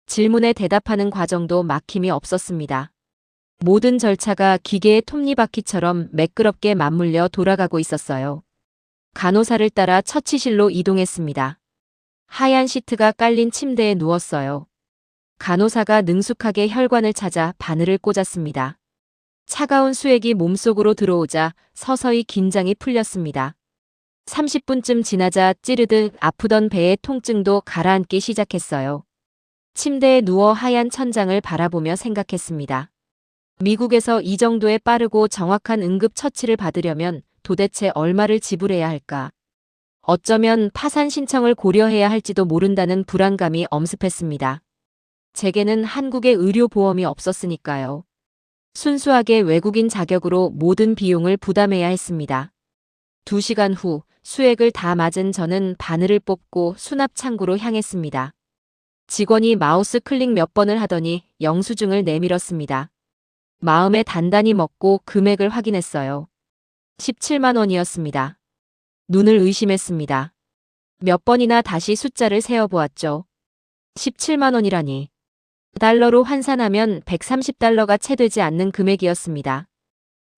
질문에 대답하는 과정도 막힘이 없었습니다. 모든 절차가 기계의 톱니바퀴처럼 매끄럽게 맞물려 돌아가고 있었어요. 간호사를 따라 처치실로 이동했습니다. 하얀 시트가 깔린 침대에 누웠어요. 간호사가 능숙하게 혈관을 찾아 바늘을 꽂았습니다. 차가운 수액이 몸속으로 들어오자 서서히 긴장이 풀렸습니다. 30분쯤 지나자 찌르듯 아프던 배의 통증도 가라앉기 시작했어요. 침대에 누워 하얀 천장을 바라보며 생각했습니다. 미국에서 이 정도의 빠르고 정확한 응급 처치를 받으려면 도대체 얼마를 지불해야 할까? 어쩌면 파산 신청을 고려해야 할지도 모른다는 불안감이 엄습했습니다. 제게는 한국의 의료보험이 없었으니까요. 순수하게 외국인 자격으로 모든 비용을 부담해야 했습니다. 2시간 후 수액을 다 맞은 저는 바늘을 뽑고 수납 창구로 향했습니다. 직원이 마우스 클릭 몇 번을 하더니 영수증을 내밀었습니다. 마음에 단단히 먹고 금액을 확인했어요. 17만 원이었습니다. 눈을 의심했습니다. 몇 번이나 다시 숫자를 세어보았죠. 17만 원이라니. 달러로 환산하면 130달러가 채 되지 않는 금액이었습니다.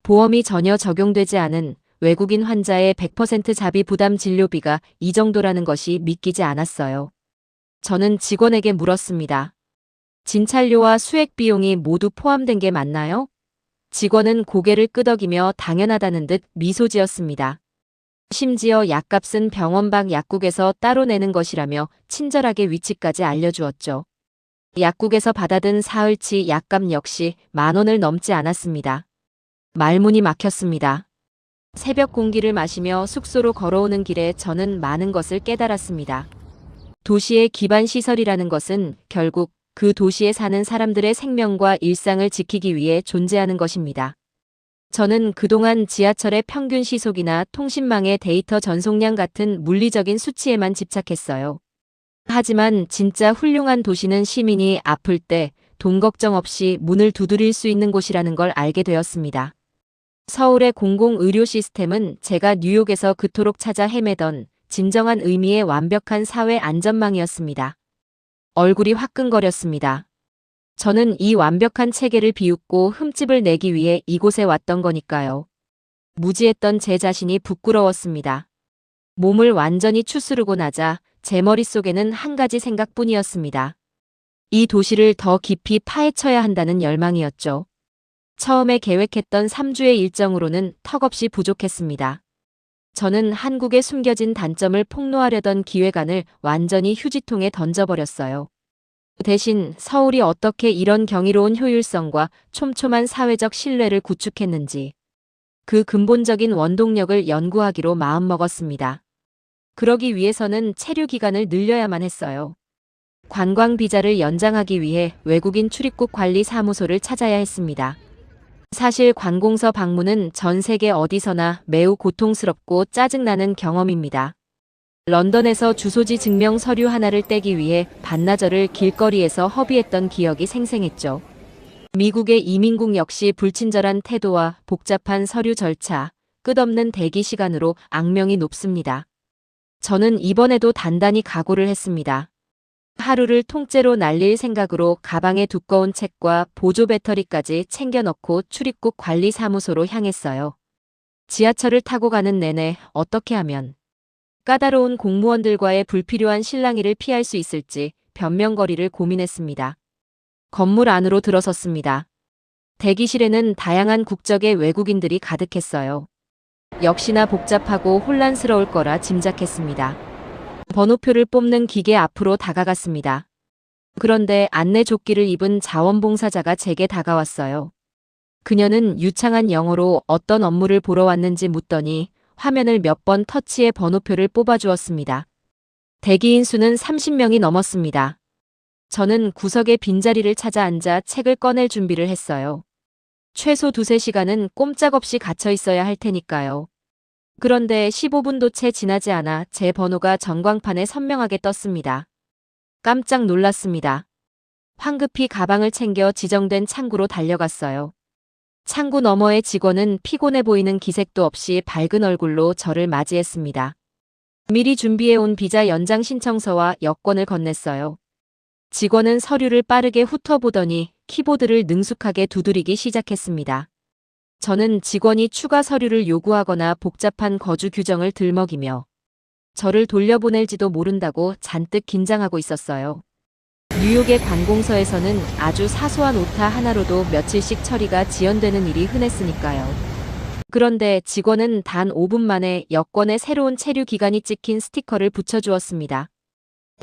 보험이 전혀 적용되지 않은 외국인 환자의 100% 자비 부담 진료비가 이 정도라는 것이 믿기지 않았어요. 저는 직원에게 물었습니다. 진찰료와 수액 비용이 모두 포함된 게 맞나요? 직원은 고개를 끄덕이며 당연하다는 듯 미소 지었습니다. 심지어 약값은 병원 밖 약국에서 따로 내는 것이라며 친절하게 위치까지 알려주었죠. 약국에서 받아든 사흘치 약값 역시 10,000원을 넘지 않았습니다. 말문이 막혔습니다. 새벽 공기를 마시며 숙소로 걸어오는 길에 저는 많은 것을 깨달았습니다. 도시의 기반 시설이라는 것은 결국 그 도시에 사는 사람들의 생명과 일상을 지키기 위해 존재하는 것입니다. 저는 그동안 지하철의 평균 시속이나 통신망의 데이터 전송량 같은 물리적인 수치에만 집착했어요. 하지만 진짜 훌륭한 도시는 시민이 아플 때 돈 걱정 없이 문을 두드릴 수 있는 곳이라는 걸 알게 되었습니다. 서울의 공공의료 시스템은 제가 뉴욕에서 그토록 찾아 헤매던 진정한 의미의 완벽한 사회 안전망이었습니다. 얼굴이 화끈거렸습니다. 저는 이 완벽한 체계를 비웃고 흠집을 내기 위해 이곳에 왔던 거니까요. 무지했던 제 자신이 부끄러웠습니다. 몸을 완전히 추스르고 나자 제 머릿속에는 한 가지 생각뿐이었습니다. 이 도시를 더 깊이 파헤쳐야 한다는 열망이었죠. 처음에 계획했던 3주의 일정으로는 턱없이 부족했습니다. 저는 한국에 숨겨진 단점을 폭로하려던 기획안을 완전히 휴지통에 던져버렸어요. 대신 서울이 어떻게 이런 경이로운 효율성과 촘촘한 사회적 신뢰를 구축했는지 그 근본적인 원동력을 연구하기로 마음먹었습니다. 그러기 위해서는 체류 기간을 늘려야만 했어요. 관광 비자를 연장하기 위해 외국인 출입국 관리 사무소를 찾아야 했습니다. 사실 관공서 방문은 전 세계 어디서나 매우 고통스럽고 짜증나는 경험입니다. 런던에서 주소지 증명 서류 하나를 떼기 위해 반나절을 길거리에서 허비했던 기억이 생생했죠. 미국의 이민국 역시 불친절한 태도와 복잡한 서류 절차, 끝없는 대기 시간으로 악명이 높습니다. 저는 이번에도 단단히 각오를 했습니다. 하루를 통째로 날릴 생각으로 가방에 두꺼운 책과 보조 배터리까지 챙겨 넣고 출입국 관리사무소로 향했어요. 지하철을 타고 가는 내내 어떻게 하면 까다로운 공무원들과의 불필요한 실랑이를 피할 수 있을지 변명거리를 고민했습니다. 건물 안으로 들어섰습니다. 대기실에는 다양한 국적의 외국인들이 가득했어요. 역시나 복잡하고 혼란스러울 거라 짐작했습니다. 번호표를 뽑는 기계 앞으로 다가갔습니다. 그런데 안내조끼를 입은 자원봉사자가 제게 다가왔어요. 그녀는 유창한 영어로 어떤 업무를 보러 왔는지 묻더니 화면을 몇 번 터치해 번호표를 뽑아주었습니다. 대기인 수는 30명이 넘었습니다. 저는 구석의 빈자리를 찾아 앉아 책을 꺼낼 준비를 했어요. 최소 2~3시간은 꼼짝없이 갇혀 있어야 할 테니까요. 그런데 15분도 채 지나지 않아 제 번호가 전광판에 선명하게 떴습니다. 깜짝 놀랐습니다. 황급히 가방을 챙겨 지정된 창구로 달려갔어요. 창구 너머의 직원은 피곤해 보이는 기색도 없이 밝은 얼굴로 저를 맞이했습니다. 미리 준비해온 비자 연장 신청서와 여권을 건넸어요. 직원은 서류를 빠르게 훑어보더니 키보드를 능숙하게 두드리기 시작했습니다. 저는 직원이 추가 서류를 요구하거나 복잡한 거주 규정을 들먹이며 저를 돌려보낼지도 모른다고 잔뜩 긴장하고 있었어요. 뉴욕의 관공서에서는 아주 사소한 오타 하나로도 며칠씩 처리가 지연되는 일이 흔했으니까요. 그런데 직원은 단 5분 만에 여권에 새로운 체류 기간이 찍힌 스티커를 붙여주었습니다.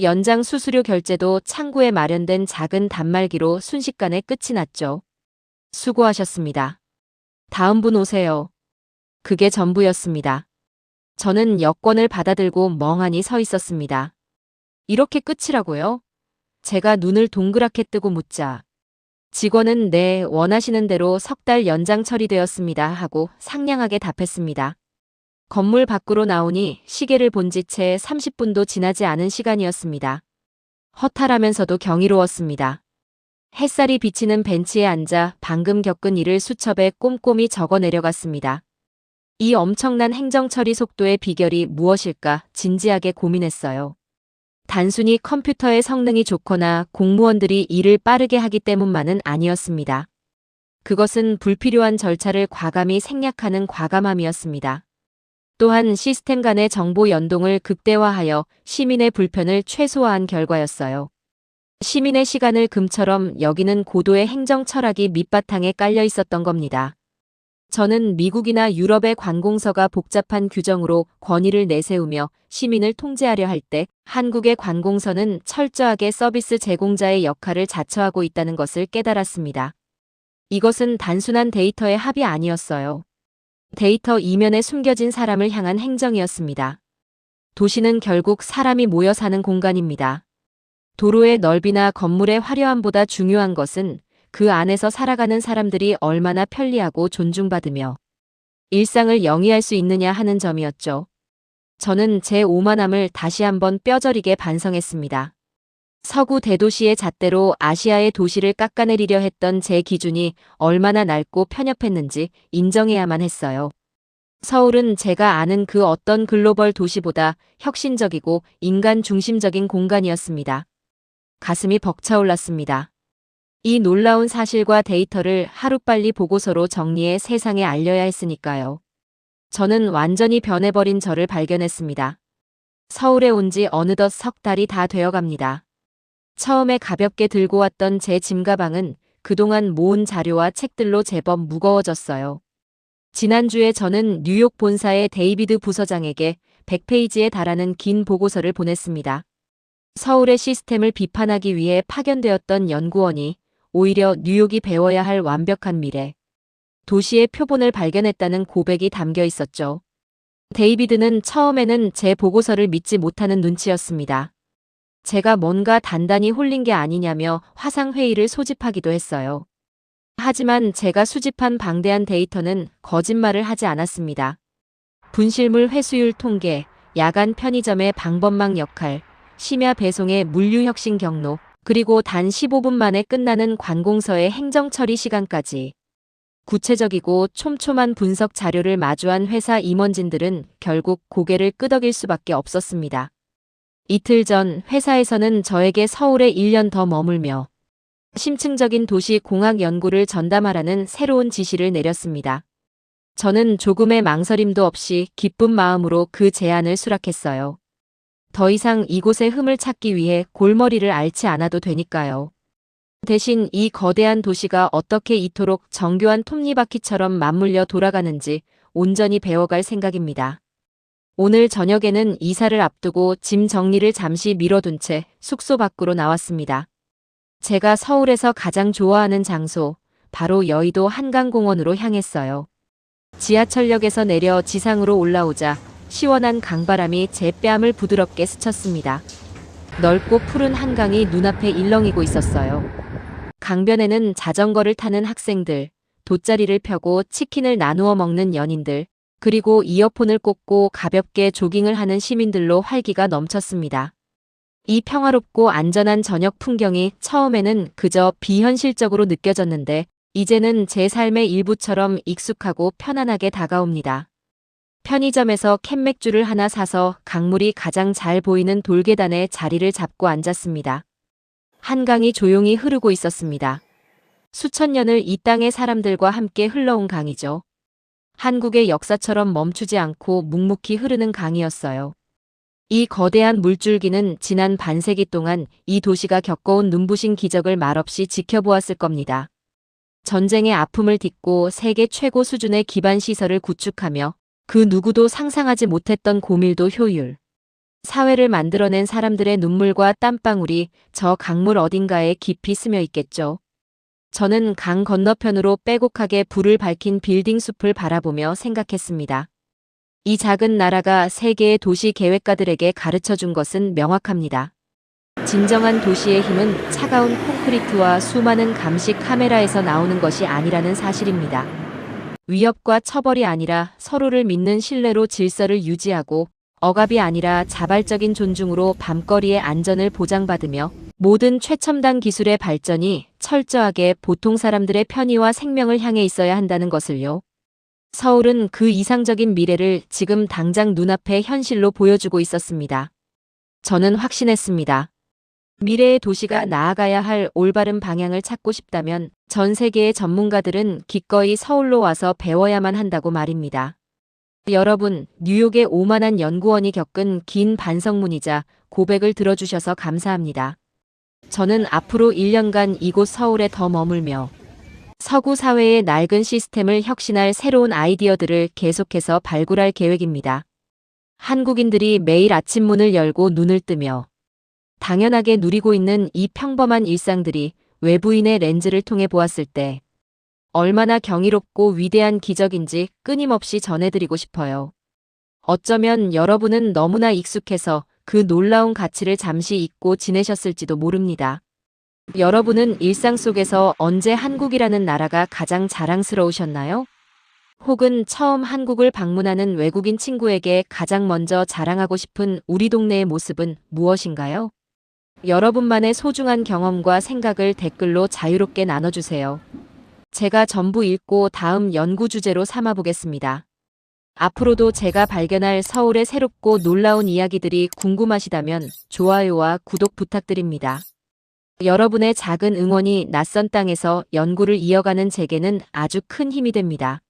연장 수수료 결제도 창구에 마련된 작은 단말기로 순식간에 끝이 났죠. 수고하셨습니다. 다음 분 오세요. 그게 전부였습니다. 저는 여권을 받아들고 멍하니 서 있었습니다. 이렇게 끝이라고요? 제가 눈을 동그랗게 뜨고 묻자 직원은 네, 원하시는 대로 3달 연장 처리되었습니다 하고 상냥하게 답했습니다. 건물 밖으로 나오니 시계를 본 지 채 30분도 지나지 않은 시간이었습니다. 허탈하면서도 경이로웠습니다. 햇살이 비치는 벤치에 앉아 방금 겪은 일을 수첩에 꼼꼼히 적어 내려갔습니다. 이 엄청난 행정 처리 속도의 비결이 무엇일까 진지하게 고민했어요. 단순히 컴퓨터의 성능이 좋거나 공무원들이 일을 빠르게 하기 때문만은 아니었습니다. 그것은 불필요한 절차를 과감히 생략하는 과감함이었습니다. 또한 시스템 간의 정보 연동을 극대화하여 시민의 불편을 최소화한 결과였어요. 시민의 시간을 금처럼 여기는 고도의 행정 철학이 밑바탕에 깔려 있었던 겁니다. 저는 미국이나 유럽의 관공서가 복잡한 규정으로 권위를 내세우며 시민을 통제하려 할 때 한국의 관공서는 철저하게 서비스 제공자의 역할을 자처하고 있다는 것을 깨달았습니다. 이것은 단순한 데이터의 합이 아니었어요. 데이터 이면에 숨겨진 사람을 향한 행정이었습니다. 도시는 결국 사람이 모여 사는 공간입니다. 도로의 넓이나 건물의 화려함보다 중요한 것은 그 안에서 살아가는 사람들이 얼마나 편리하고 존중받으며 일상을 영위할 수 있느냐 하는 점이었죠. 저는 제 오만함을 다시 한번 뼈저리게 반성했습니다. 서구 대도시의 잣대로 아시아의 도시를 깎아내리려 했던 제 기준이 얼마나 낡고 편협했는지 인정해야만 했어요. 서울은 제가 아는 그 어떤 글로벌 도시보다 혁신적이고 인간 중심적인 공간이었습니다. 가슴이 벅차올랐습니다. 이 놀라운 사실과 데이터를 하루빨리 보고서로 정리해 세상에 알려야 했으니까요. 저는 완전히 변해버린 저를 발견했습니다. 서울에 온 지 어느덧 석 달이 다 되어갑니다. 처음에 가볍게 들고 왔던 제 짐가방은 그동안 모은 자료와 책들로 제법 무거워졌어요. 지난주에 저는 뉴욕 본사의 데이비드 부서장에게 100페이지에 달하는 긴 보고서를 보냈습니다. 서울의 시스템을 비판하기 위해 파견되었던 연구원이 오히려 뉴욕이 배워야 할 완벽한 미래, 도시의 표본을 발견했다는 고백이 담겨 있었죠. 데이비드는 처음에는 제 보고서를 믿지 못하는 눈치였습니다. 제가 뭔가 단단히 홀린 게 아니냐며 화상회의를 소집하기도 했어요. 하지만 제가 수집한 방대한 데이터는 거짓말을 하지 않았습니다. 분실물 회수율 통계, 야간 편의점의 방범망 역할, 심야 배송의 물류혁신 경로, 그리고 단 15분 만에 끝나는 관공서의 행정처리 시간까지. 구체적이고 촘촘한 분석 자료를 마주한 회사 임원진들은 결국 고개를 끄덕일 수밖에 없었습니다. 이틀 전 회사에서는 저에게 서울에 1년 더 머물며 심층적인 도시 공학 연구를 전담하라는 새로운 지시를 내렸습니다. 저는 조금의 망설임도 없이 기쁜 마음으로 그 제안을 수락했어요. 더 이상 이곳의 흠을 찾기 위해 골머리를 앓지 않아도 되니까요. 대신 이 거대한 도시가 어떻게 이토록 정교한 톱니바퀴처럼 맞물려 돌아가는지 온전히 배워갈 생각입니다. 오늘 저녁에는 이사를 앞두고 짐 정리를 잠시 미뤄둔 채 숙소 밖으로 나왔습니다. 제가 서울에서 가장 좋아하는 장소, 바로 여의도 한강공원으로 향했어요. 지하철역에서 내려 지상으로 올라오자 시원한 강바람이 제 뺨을 부드럽게 스쳤습니다. 넓고 푸른 한강이 눈앞에 일렁이고 있었어요. 강변에는 자전거를 타는 학생들, 돗자리를 펴고 치킨을 나누어 먹는 연인들, 그리고 이어폰을 꽂고 가볍게 조깅을 하는 시민들로 활기가 넘쳤습니다. 이 평화롭고 안전한 저녁 풍경이 처음에는 그저 비현실적으로 느껴졌는데 이제는 제 삶의 일부처럼 익숙하고 편안하게 다가옵니다. 편의점에서 캔맥주를 하나 사서 강물이 가장 잘 보이는 돌계단에 자리를 잡고 앉았습니다. 한강이 조용히 흐르고 있었습니다. 수천 년을 이 땅의 사람들과 함께 흘러온 강이죠. 한국의 역사처럼 멈추지 않고 묵묵히 흐르는 강이었어요. 이 거대한 물줄기는 지난 반세기 동안 이 도시가 겪어온 눈부신 기적을 말없이 지켜보았을 겁니다. 전쟁의 아픔을 딛고 세계 최고 수준의 기반 시설을 구축하며 그 누구도 상상하지 못했던 고밀도 효율. 사회를 만들어낸 사람들의 눈물과 땀방울이 저 강물 어딘가에 깊이 스며 있겠죠. 저는 강 건너편으로 빼곡하게 불을 밝힌 빌딩 숲을 바라보며 생각했습니다. 이 작은 나라가 세계의 도시 계획가들에게 가르쳐준 것은 명확합니다. 진정한 도시의 힘은 차가운 콘크리트와 수많은 감시 카메라에서 나오는 것이 아니라는 사실입니다. 위협과 처벌이 아니라 서로를 믿는 신뢰로 질서를 유지하고 억압이 아니라 자발적인 존중으로 밤거리의 안전을 보장받으며 모든 최첨단 기술의 발전이 철저하게 보통 사람들의 편의와 생명을 향해 있어야 한다는 것을요. 서울은 그 이상적인 미래를 지금 당장 눈앞에 현실로 보여주고 있었습니다. 저는 확신했습니다. 미래의 도시가 나아가야 할 올바른 방향을 찾고 싶다면 전 세계의 전문가들은 기꺼이 서울로 와서 배워야만 한다고 말입니다. 여러분, 뉴욕의 오만한 연구원이 겪은 긴 반성문이자 고백을 들어주셔서 감사합니다. 저는 앞으로 1년간 이곳 서울에 더 머물며 서구 사회의 낡은 시스템을 혁신할 새로운 아이디어들을 계속해서 발굴할 계획입니다. 한국인들이 매일 아침 문을 열고 눈을 뜨며 당연하게 누리고 있는 이 평범한 일상들이 외부인의 렌즈를 통해 보았을 때 얼마나 경이롭고 위대한 기적인지 끊임없이 전해드리고 싶어요. 어쩌면 여러분은 너무나 익숙해서 그 놀라운 가치를 잠시 잊고 지내셨을지도 모릅니다. 여러분은 일상 속에서 언제 한국이라는 나라가 가장 자랑스러우셨나요? 혹은 처음 한국을 방문하는 외국인 친구에게 가장 먼저 자랑하고 싶은 우리 동네의 모습은 무엇인가요? 여러분만의 소중한 경험과 생각을 댓글로 자유롭게 나눠주세요. 제가 전부 읽고 다음 연구 주제로 삼아보겠습니다. 앞으로도 제가 발견할 서울의 새롭고 놀라운 이야기들이 궁금하시다면 좋아요와 구독 부탁드립니다. 여러분의 작은 응원이 낯선 땅에서 연구를 이어가는 제게는 아주 큰 힘이 됩니다.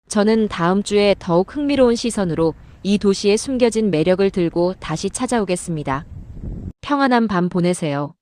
저는 다음 주에 더욱 흥미로운 시선으로 이 도시의 숨겨진 매력을 들고 다시 찾아오겠습니다. 평안한 밤 보내세요.